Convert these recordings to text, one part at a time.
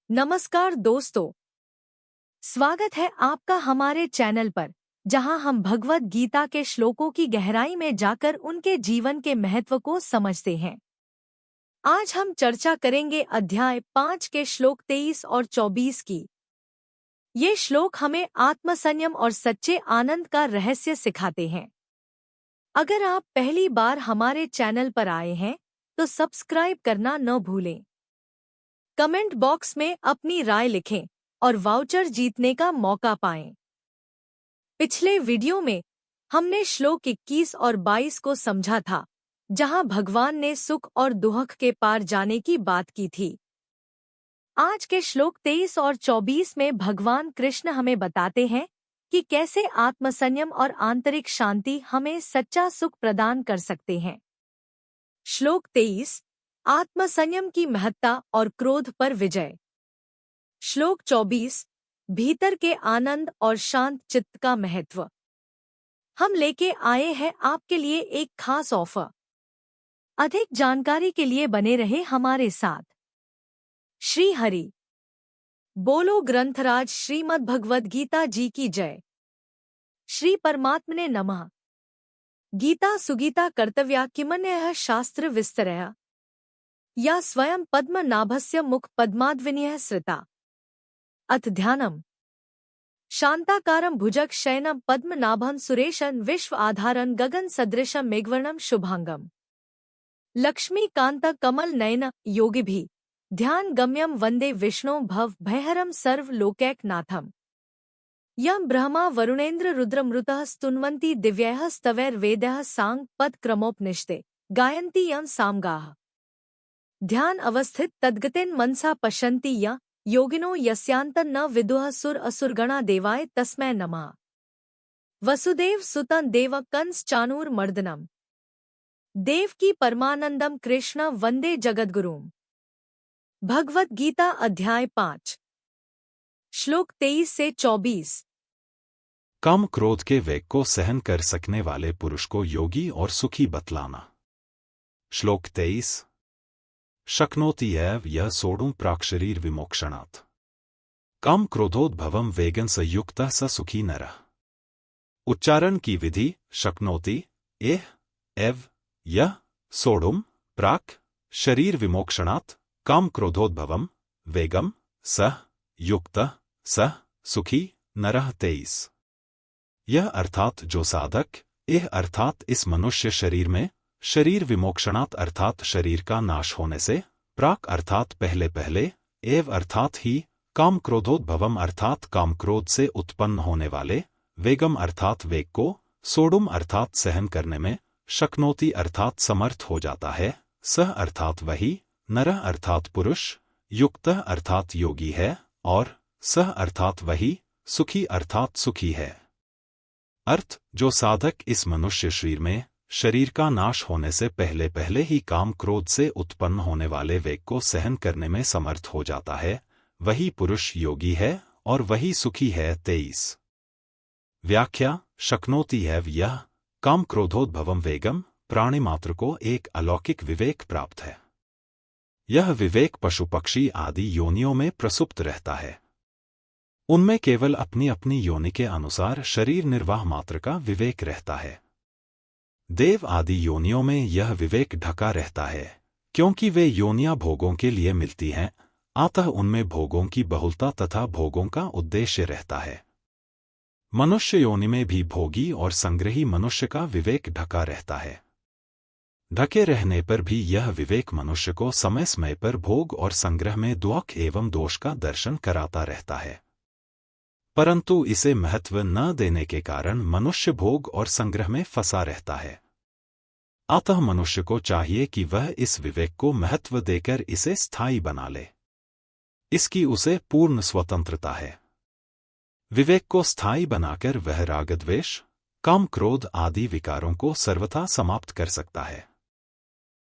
नमस्कार दोस्तों, स्वागत है आपका हमारे चैनल पर, जहां हम भगवद गीता के श्लोकों की गहराई में जाकर उनके जीवन के महत्व को समझते हैं। आज हम चर्चा करेंगे अध्याय 5 के श्लोक 23 और 24 की। ये श्लोक हमें आत्मसंयम और सच्चे आनंद का रहस्य सिखाते हैं। अगर आप पहली बार हमारे चैनल पर आए हैं, तो सब्सक्राइब करना न भूलें। कमेंट बॉक्स में अपनी राय लिखें और वाउचर जीतने का मौका पाएं। पिछले वीडियो में हमने श्लोक 21 और 22 को समझा था, जहां भगवान ने सुख और दुख के पार जाने की बात की थी। आज के श्लोक 23 और 24 में भगवान कृष्ण हमें बताते हैं कि कैसे आत्मसंयम और आंतरिक शांति हमें सच्चा सुख प्रदान कर सकते हैं। श्लोक 23, आत्मसंयम की महत्ता और क्रोध पर विजय। श्लोक 24, भीतर के आनंद और शांत चित्त का महत्व। हम लेके आए हैं आपके लिए एक खास ऑफर। अधिक जानकारी के लिए बने रहे हमारे साथ। श्री हरि बोलो, ग्रंथराज श्रीमद् भगवद गीता जी की जय। श्री परमात्मने नमः। गीता सुगीता कर्तव्या किमन्यः शास्त्र विस्तरः या स्वयं पद्मनाभस्य मुख पद्माद्विनीयः श्रिता। अथ ध्यानम्। शांताकारं भुजग शयनं पद्मनाभं सुरेशं विश्व आधारं गगन सदृशं मेघवर्णं शुभांगम्। लक्ष्मीकांत कमल नयन योगिभिः ध्यान गम्यं वंदे विष्णु भव भयहरं सर्व लोकैकनाथम्। यं ब्रह्मा वरुणेन्द्र रुद्रमृतः स्तुन्वन्ति दिव्यैः स्तवैर्वेदैः सांग पद क्रमोपनिषदे गायन्ति यं सामगाः। ध्यान अवस्थित तद्गतेन मनसा पश्यन्ति या योगिनो यस्यान्तं न विदुः सुर असुरगणा देवाय तस्मै नमः। वसुदेव सुतं देव कंस चाणूर मर्दनम देवकी परमानंदम कृष्ण वंदे जगद्गुरुम। भगवद गीता अध्याय 5 श्लोक 23 से 24। काम क्रोध के वेग को सहन कर सकने वाले पुरुष को योगी और सुखी बतलाना। श्लोक 23, शक्नोति एव यह सोढ़ुं प्राक्शरीर विमोक्षणात्। काम क्रोधोद्भवम वेगन स युक्तः स सुखी नरः। उच्चारण की विधि शक्नोति एव यह सोढ़ुं प्राक शरीर विमोक्षणात् काम क्रोधोद्भवम वेगम स युक्तः स सुखी नरः। 23, यह अर्थात जो साधक अर्थात इस मनुष्य शरीर में शरीर विमोक्षणात् अर्थात शरीर का नाश होने से प्राक अर्थात पहले पहले एव अर्थात ही काम क्रोधोद्भवम अर्थात काम क्रोध से उत्पन्न होने वाले वेगम अर्थात वेग को सोढ़ुं अर्थात सहन करने में शक्नोति अर्थात समर्थ हो जाता है सह अर्थात वही नरः अर्थात पुरुष युक्तः अर्थात योगी है और सह अर्थात वही सुखी अर्थात सुखी है। अर्थ जो साधक इस मनुष्य शरीर में शरीर का नाश होने से पहले पहले ही काम क्रोध से उत्पन्न होने वाले वेग को सहन करने में समर्थ हो जाता है, वही पुरुष योगी है और वही सुखी है। 23, व्याख्या शक्नोति एव यह काम क्रोधोद्भवम वेगम प्राणी मात्र को एक अलौकिक विवेक प्राप्त है। यह विवेक पशु पक्षी आदि योनियों में प्रसुप्त रहता है। उनमें केवल अपनी अपनी योनि के अनुसार शरीर निर्वाह मात्र का विवेक रहता है। देव आदि योनियों में यह विवेक ढका रहता है, क्योंकि वे योनियां भोगों के लिए मिलती हैं, अतः उनमें भोगों की बहुलता तथा भोगों का उद्देश्य रहता है। मनुष्य योनि में भी भोगी और संग्रही मनुष्य का विवेक ढका रहता है। ढके रहने पर भी यह विवेक मनुष्य को समय समय पर भोग और संग्रह में दुख एवं दोष का दर्शन कराता रहता है, परंतु इसे महत्व न देने के कारण मनुष्य भोग और संग्रह में फंसा रहता है। अतः मनुष्य को चाहिए कि वह इस विवेक को महत्व देकर इसे स्थायी बना ले। इसकी उसे पूर्ण स्वतंत्रता है। विवेक को स्थायी बनाकर वह रागद्वेष काम क्रोध आदि विकारों को सर्वथा समाप्त कर सकता है।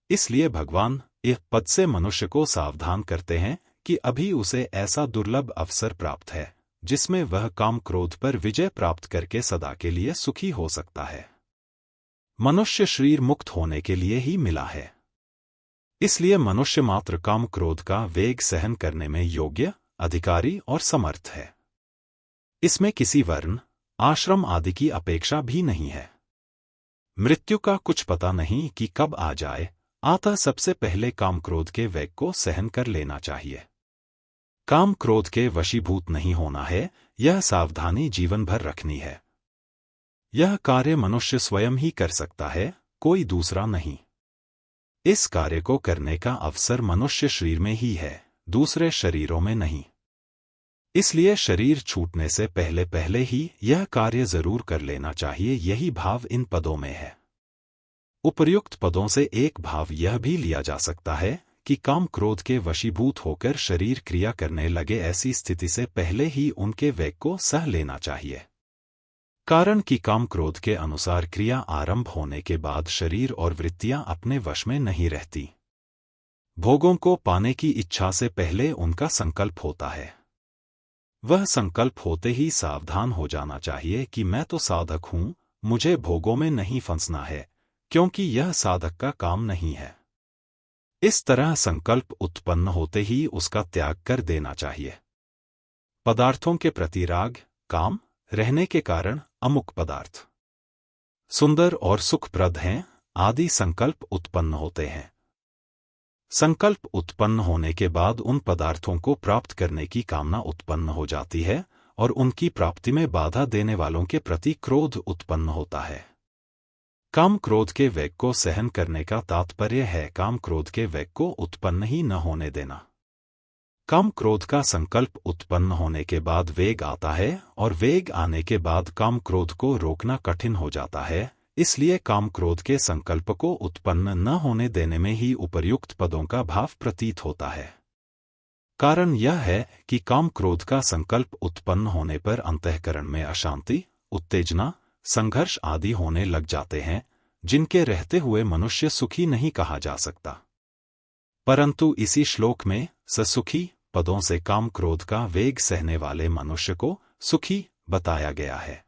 इसलिए भगवान इस पद से मनुष्य को सावधान करते हैं कि अभी उसे ऐसा दुर्लभ अवसर प्राप्त है जिसमें वह काम क्रोध पर विजय प्राप्त करके सदा के लिए सुखी हो सकता है। मनुष्य शरीर मुक्त होने के लिए ही मिला है। इसलिए मनुष्य मात्र काम क्रोध का वेग सहन करने में योग्य अधिकारी और समर्थ है। इसमें किसी वर्ण, आश्रम आदि की अपेक्षा भी नहीं है। मृत्यु का कुछ पता नहीं कि कब आ जाए, अतः सबसे पहले काम क्रोध के वेग को सहन कर लेना चाहिए। काम क्रोध के वशीभूत नहीं होना है, यह सावधानी जीवन भर रखनी है। यह कार्य मनुष्य स्वयं ही कर सकता है, कोई दूसरा नहीं। इस कार्य को करने का अवसर मनुष्य शरीर में ही है, दूसरे शरीरों में नहीं। इसलिए शरीर छूटने से पहले पहले ही यह कार्य जरूर कर लेना चाहिए, यही भाव इन पदों में है। उपर्युक्त पदों से एक भाव यह भी लिया जा सकता है कि काम क्रोध के वशीभूत होकर शरीर क्रिया करने लगे, ऐसी स्थिति से पहले ही उनके वेग को सह लेना चाहिए। कारण कि काम क्रोध के अनुसार क्रिया आरंभ होने के बाद शरीर और वृत्तियां अपने वश में नहीं रहती। भोगों को पाने की इच्छा से पहले उनका संकल्प होता है। वह संकल्प होते ही सावधान हो जाना चाहिए कि मैं तो साधक हूं, मुझे भोगों में नहीं फंसना है, क्योंकि यह साधक का काम नहीं है। इस तरह संकल्प उत्पन्न होते ही उसका त्याग कर देना चाहिए। पदार्थों के प्रति राग, काम रहने के कारण अमुक पदार्थ सुंदर और सुखप्रद हैं आदि संकल्प उत्पन्न होते हैं। संकल्प उत्पन्न होने के बाद उन पदार्थों को प्राप्त करने की कामना उत्पन्न हो जाती है और उनकी प्राप्ति में बाधा देने वालों के प्रति क्रोध उत्पन्न होता है। काम क्रोध के वेग को सहन करने का तात्पर्य है काम क्रोध के वेग को उत्पन्न ही न होने देना। काम क्रोध का संकल्प उत्पन्न होने के बाद वेग आता है और वेग आने के बाद काम क्रोध को रोकना कठिन हो जाता है। इसलिए काम क्रोध के संकल्प को उत्पन्न न होने देने में ही उपर्युक्त पदों का भाव प्रतीत होता है। कारण यह है कि काम क्रोध का संकल्प उत्पन्न होने पर अंतःकरण में अशांति, उत्तेजना, संघर्ष आदि होने लग जाते हैं, जिनके रहते हुए मनुष्य सुखी नहीं कहा जा सकता। परंतु इसी श्लोक में ससुखी पदों से काम क्रोध का वेग सहने वाले मनुष्य को सुखी बताया गया है।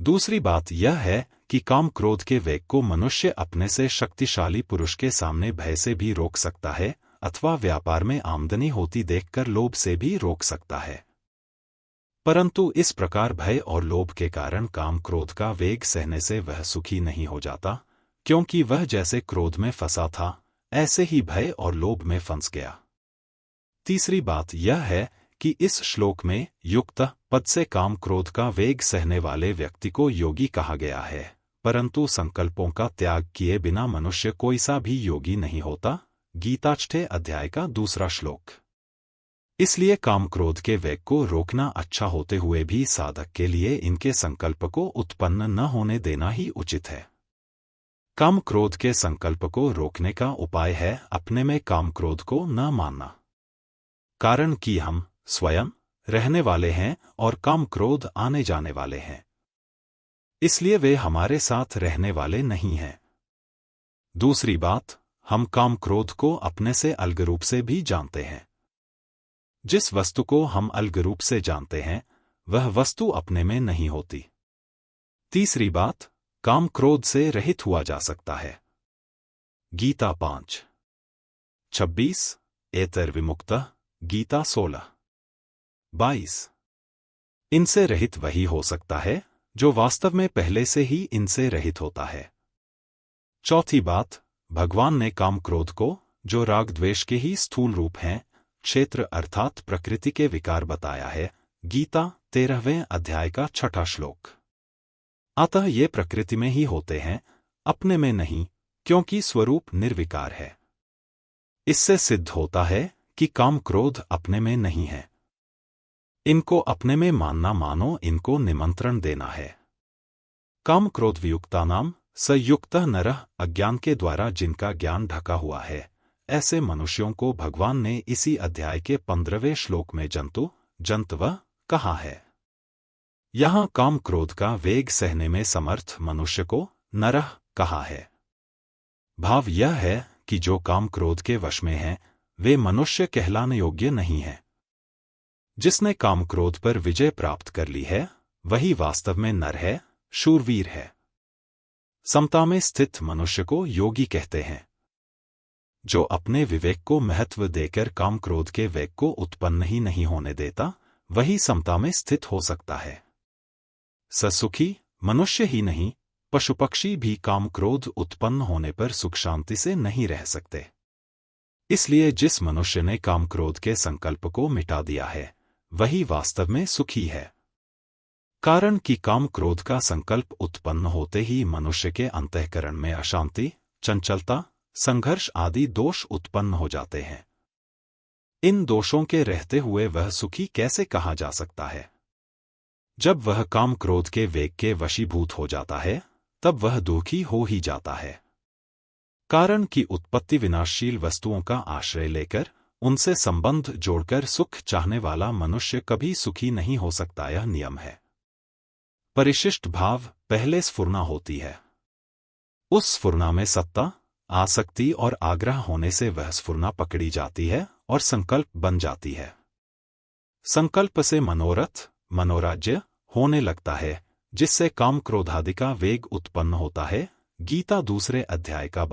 दूसरी बात यह है कि काम क्रोध के वेग को मनुष्य अपने से शक्तिशाली पुरुष के सामने भय से भी रोक सकता है अथवा व्यापार में आमदनी होती देखकर लोभ से भी रोक सकता है। परंतु इस प्रकार भय और लोभ के कारण काम क्रोध का वेग सहने से वह सुखी नहीं हो जाता, क्योंकि वह जैसे क्रोध में फंसा था ऐसे ही भय और लोभ में फंस गया। तीसरी बात यह है कि इस श्लोक में युक्त पद से काम क्रोध का वेग सहने वाले व्यक्ति को योगी कहा गया है, परंतु संकल्पों का त्याग किए बिना मनुष्य कोई सा भी योगी नहीं होता। गीता 6 अध्याय का 2 श्लोक। इसलिए काम क्रोध के वेग को रोकना अच्छा होते हुए भी साधक के लिए इनके संकल्प को उत्पन्न न होने देना ही उचित है। काम क्रोध के संकल्प को रोकने का उपाय है अपने में काम क्रोध को न मानना। कारण कि हम स्वयं रहने वाले हैं और काम क्रोध आने जाने वाले हैं, इसलिए वे हमारे साथ रहने वाले नहीं हैं। दूसरी बात, हम काम क्रोध को अपने से अलग रूप से भी जानते हैं। जिस वस्तु को हम अलग रूप से जानते हैं वह वस्तु अपने में नहीं होती। तीसरी बात, काम क्रोध से रहित हुआ जा सकता है। गीता 5:26 एतर विमुक्तः, गीता 16:22। इनसे रहित वही हो सकता है जो वास्तव में पहले से ही इनसे रहित होता है। चौथी बात, भगवान ने काम क्रोध को, जो राग द्वेष के ही स्थूल रूप हैं, क्षेत्र अर्थात प्रकृति के विकार बताया है। गीता 13वें अध्याय का 6 श्लोक। अतः ये प्रकृति में ही होते हैं, अपने में नहीं, क्योंकि स्वरूप निर्विकार है। इससे सिद्ध होता है कि काम क्रोध अपने में नहीं है। इनको अपने में मानना मानो इनको निमंत्रण देना है। काम क्रोध वियुक्तानाम सयुक्तः नरः, अज्ञान के द्वारा जिनका ज्ञान ढका हुआ है, ऐसे मनुष्यों को भगवान ने इसी अध्याय के 15वें श्लोक में जंतु जंतव कहा है। यहां काम क्रोध का वेग सहने में समर्थ मनुष्य को नरः कहा है। भाव यह है कि जो काम क्रोध के वश में हैं, वे मनुष्य कहलाने योग्य नहीं हैं। जिसने काम क्रोध पर विजय प्राप्त कर ली है वही वास्तव में नर है, शूरवीर है। समता में स्थित मनुष्य को योगी कहते हैं। जो अपने विवेक को महत्व देकर काम क्रोध के वेग को उत्पन्न ही नहीं होने देता, वही समता में स्थित हो सकता है। सुखी मनुष्य ही नहीं, पशु पक्षी भी काम क्रोध उत्पन्न होने पर सुख शांति से नहीं रह सकते। इसलिए जिस मनुष्य ने काम क्रोध के संकल्प को मिटा दिया है, वही वास्तव में सुखी है। कारण कि काम क्रोध का संकल्प उत्पन्न होते ही मनुष्य के अंतःकरण में अशांति, चंचलता, संघर्ष आदि दोष उत्पन्न हो जाते हैं। इन दोषों के रहते हुए वह सुखी कैसे कहा जा सकता है? जब वह काम क्रोध के वेग के वशीभूत हो जाता है, तब वह दुखी हो ही जाता है। कारण कि उत्पत्ति विनाशशील वस्तुओं का आश्रय लेकर उनसे संबंध जोड़कर सुख चाहने वाला मनुष्य कभी सुखी नहीं हो सकता, यह नियम है। परिशिष्ट भाव पहले स्फुरना होती है। उस स्फुरना में सत्ता, आसक्ति और आग्रह होने से वह स्फुरना पकड़ी जाती है और संकल्प बन जाती है। संकल्प से मनोरथ, मनोराज्य होने लगता है, जिससे काम क्रोधादि का वेग उत्पन्न होता है। गीता 2 अध्याय का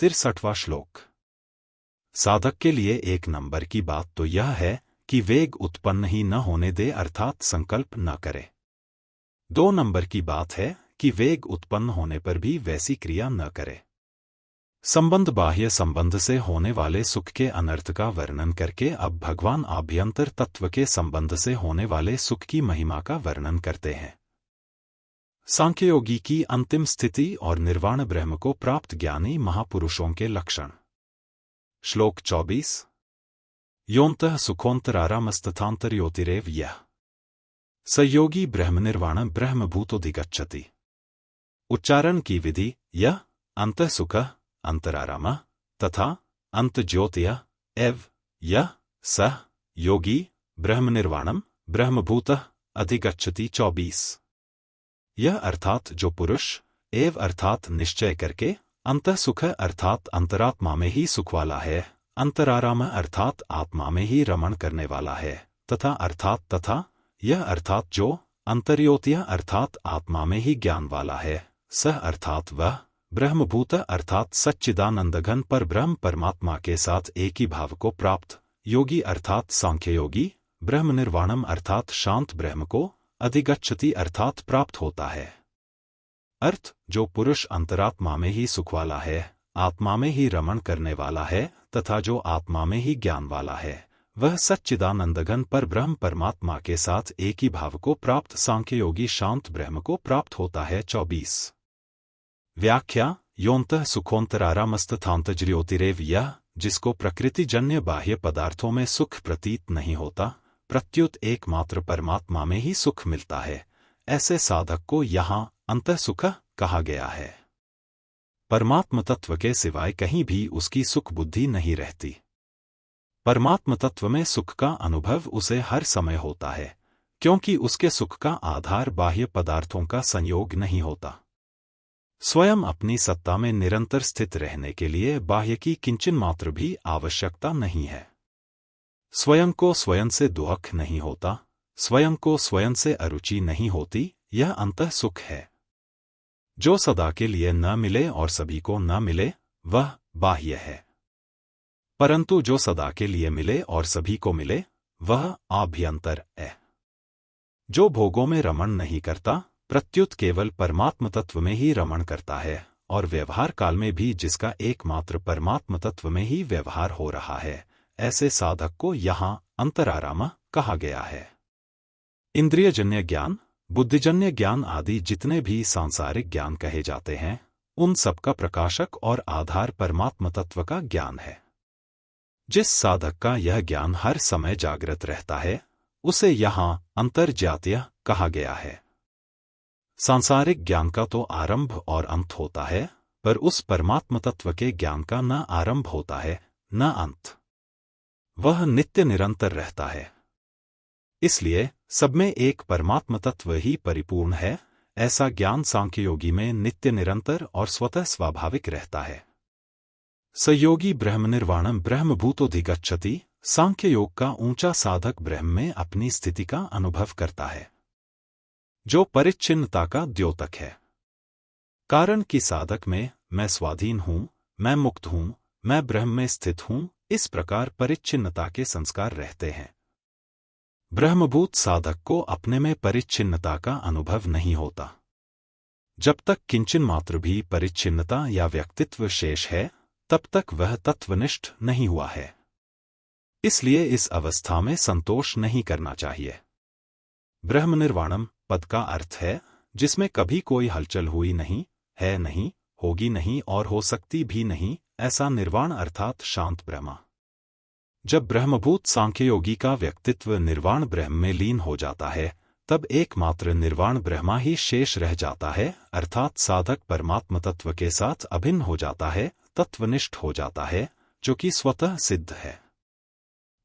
62वां श्लोक। साधक के लिए 1 नंबर की बात तो यह है कि वेग उत्पन्न ही न होने दे, अर्थात संकल्प न करे। 2 नंबर की बात है कि वेग उत्पन्न होने पर भी वैसी क्रिया न करे। संबंध बाह्य संबंध से होने वाले सुख के अनर्थ का वर्णन करके अब भगवान आभ्यंतर तत्व के संबंध से होने वाले सुख की महिमा का वर्णन करते हैं। सांख्ययोगी की अंतिम स्थिति और निर्वाण ब्रह्म को प्राप्त ज्ञानी महापुरुषों के लक्षण। श्लोक 24। योन्तः सुखोन्तरारामस्तथान्तर्योतिरेव यः स योगी ब्रह्मनिर्वाण ब्रह्मभूतोऽधिगच्छति। उच्चारण की विधि। यह अंतः सुख, अंतराराम तथा अंत ज्योतिः एव यह सह योगी ब्रह्मनिर्वाणम ब्रह्मभूतः अधिगच्छति। 24। यह अर्थात जो पुरुष एव अर्थात निश्चय करके, अंतः सुख अर्थात अंतरात्मा में ही सुख वाला है, अंतराराम अर्थात आत्मा में ही रमण करने वाला है, तथा यह अर्थात जो अंतर्योतिः अर्थात आत्मा में ही ज्ञान वाला है, सह अर्थात वह ब्रह्मभूत अर्थात सच्चिदानंदघन पर ब्रह्म परमात्मा के साथ एक ही भाव को प्राप्त, योगी अर्थात सांख्ययोगी, ब्रह्मनिर्वाणम अर्थात शांत ब्रह्म को, अधिगच्छति अर्थात प्राप्त होता है। अर्थ, जो पुरुष अंतरात्मा में ही सुख वाला है, आत्मा में ही रमण करने वाला है, तथा जो आत्मा में ही ज्ञान वाला है, वह सच्चिदानंदघन पर ब्रह्म परमात्मा के साथ एक ही भाव को प्राप्त सांख्ययोगी शांत ब्रह्म को प्राप्त होता है। 24। व्याख्या। योन्तः सुखोन्तरारामस्तथान्तर्योतिरेव यः, जिसको प्रकृतिजन्य बाह्य पदार्थों में सुख प्रतीत नहीं होता, प्रत्युत एकमात्र परमात्मा में ही सुख मिलता है, ऐसे साधक को यहाँ अंतः सुख कहा गया है। परमात्म तत्व के सिवाय कहीं भी उसकी सुख बुद्धि नहीं रहती। परमात्म तत्व में सुख का अनुभव उसे हर समय होता है, क्योंकि उसके सुख का आधार बाह्य पदार्थों का संयोग नहीं होता। स्वयं अपनी सत्ता में निरंतर स्थित रहने के लिए बाह्य की किंचन मात्र भी आवश्यकता नहीं है। स्वयं को स्वयं से दुख नहीं होता, स्वयं को स्वयं से अरुचि नहीं होती, यह अंतः सुख है। जो सदा के लिए न मिले और सभी को न मिले, वह बाह्य है। परंतु जो सदा के लिए मिले और सभी को मिले, वह आभ्यंतर है। जो भोगों में रमण नहीं करता, प्रत्युत केवल परमात्म तत्व में ही रमण करता है, और व्यवहार काल में भी जिसका एकमात्र परमात्म तत्व में ही व्यवहार हो रहा है, ऐसे साधक को यहाँ अंतराराम कहा गया है। इंद्रियजन्य ज्ञान, बुद्धिजन्य ज्ञान आदि जितने भी सांसारिक ज्ञान कहे जाते हैं, उन सबका प्रकाशक और आधार परमात्म तत्व का ज्ञान है। जिस साधक का यह ज्ञान हर समय जागृत रहता है, उसे यहाँ अंतर्ज्ञात्य कहा गया है। सांसारिक ज्ञान का तो आरंभ और अंत होता है, पर उस परमात्म तत्व के ज्ञान का न आरंभ होता है न अंत। वह नित्य निरंतर रहता है। इसलिए सब में एक परमात्म तत्व ही परिपूर्ण है, ऐसा ज्ञान सांख्ययोगी में नित्य निरंतर और स्वतः स्वाभाविक रहता है। सयोगी ब्रह्मनिर्वाणम ब्रह्मभूतोऽधिगच्छति, सांख्ययोग का ऊंचा साधक ब्रह्म में अपनी स्थिति का अनुभव करता है, जो परिच्छिन्नता का द्योतक है। कारण कि साधक में मैं स्वाधीन हूं, मैं मुक्त हूं, मैं ब्रह्म में स्थित हूं, इस प्रकार परिच्छिन्नता के संस्कार रहते हैं। ब्रह्मभूत साधक को अपने में परिच्छिन्नता का अनुभव नहीं होता। जब तक किंचन मात्र भी परिच्छिन्नता या व्यक्तित्व शेष है, तब तक वह तत्वनिष्ठ नहीं हुआ है। इसलिए इस अवस्था में संतोष नहीं करना चाहिए। ब्रह्म निर्वाणम पद का अर्थ है जिसमें कभी कोई हलचल हुई नहीं, है नहीं, होगी नहीं और हो सकती भी नहीं, ऐसा निर्वाण अर्थात शांत ब्रह्मा। जब ब्रह्मभूत सांख्ययोगी का व्यक्तित्व निर्वाण ब्रह्म में लीन हो जाता है, तब एकमात्र निर्वाण ब्रह्मा ही शेष रह जाता है, अर्थात साधक परमात्म तत्व के साथ अभिन्न हो जाता है, तत्वनिष्ठ हो जाता है, जो कि स्वतः सिद्ध है।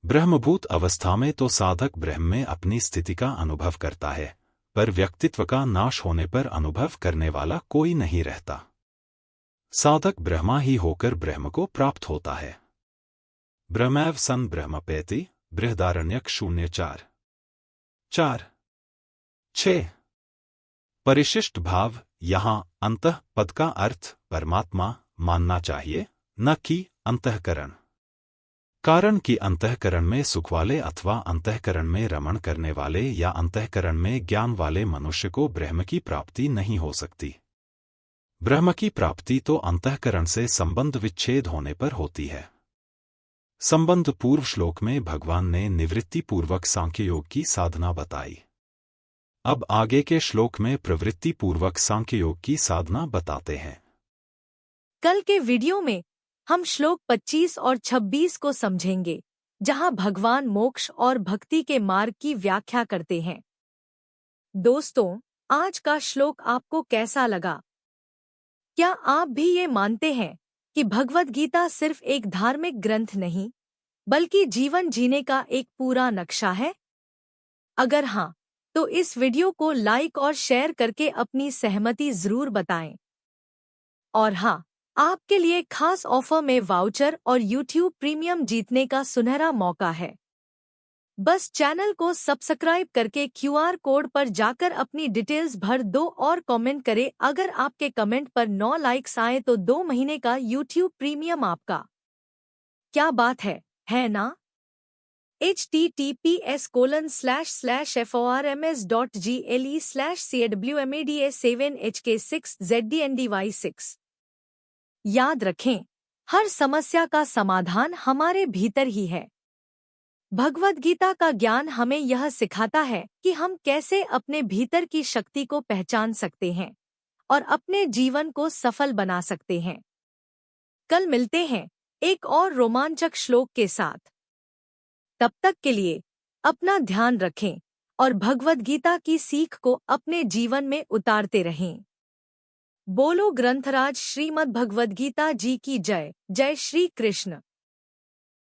ब्रह्मभूत अवस्था में तो साधक ब्रह्म में अपनी स्थिति का अनुभव करता है, पर व्यक्तित्व का नाश होने पर अनुभव करने वाला कोई नहीं रहता। साधक ब्रह्मा ही होकर ब्रह्म को प्राप्त होता है। ब्रह्मैव सन ब्रह्मपेति, बृहदारण्यक 0:4-4। 6। परिशिष्ट भाव। यहाँ अंतः पद का अर्थ परमात्मा मानना चाहिए, न कि अंतःकरण। कारण कि अंतःकरण में सुख वाले अथवा अंतःकरण में रमण करने वाले या अंतःकरण में ज्ञान वाले मनुष्य को ब्रह्म की प्राप्ति नहीं हो सकती। ब्रह्म की प्राप्ति तो अंतःकरण से संबंध विच्छेद होने पर होती है। संबंध पूर्व श्लोक में भगवान ने निवृत्ति पूर्वक सांख्ययोग की साधना बताई। अब आगे के श्लोक में प्रवृत्ति पूर्वक सांख्ययोग की साधना बताते हैं। कल के वीडियो में हम श्लोक 25 और 26 को समझेंगे, जहां भगवान मोक्ष और भक्ति के मार्ग की व्याख्या करते हैं। दोस्तों, आज का श्लोक आपको कैसा लगा? क्या आप भी ये मानते हैं कि भगवद गीता सिर्फ एक धार्मिक ग्रंथ नहीं, बल्कि जीवन जीने का एक पूरा नक्शा है? अगर हाँ, तो इस वीडियो को लाइक और शेयर करके अपनी सहमति जरूर बताएं। और हाँ, आपके लिए खास ऑफर में वाउचर और YouTube प्रीमियम जीतने का सुनहरा मौका है। बस चैनल को सब्सक्राइब करके QR कोड पर जाकर अपनी डिटेल्स भर दो और कमेंट करें। अगर आपके कमेंट पर 9 लाइक्स आए तो 2 महीने का YouTube प्रीमियम आपका। क्या बात है ना? https://forms.gle/cwmad7hk6zdndy6। याद रखें, हर समस्या का समाधान हमारे भीतर ही है। भगवद गीता का ज्ञान हमें यह सिखाता है कि हम कैसे अपने भीतर की शक्ति को पहचान सकते हैं और अपने जीवन को सफल बना सकते हैं। कल मिलते हैं एक और रोमांचक श्लोक के साथ। तब तक के लिए अपना ध्यान रखें और भगवद गीता की सीख को अपने जीवन में उतारते रहें। बोलो ग्रंथराज श्रीमद् भगवद गीता जी की जय। जय श्री कृष्ण।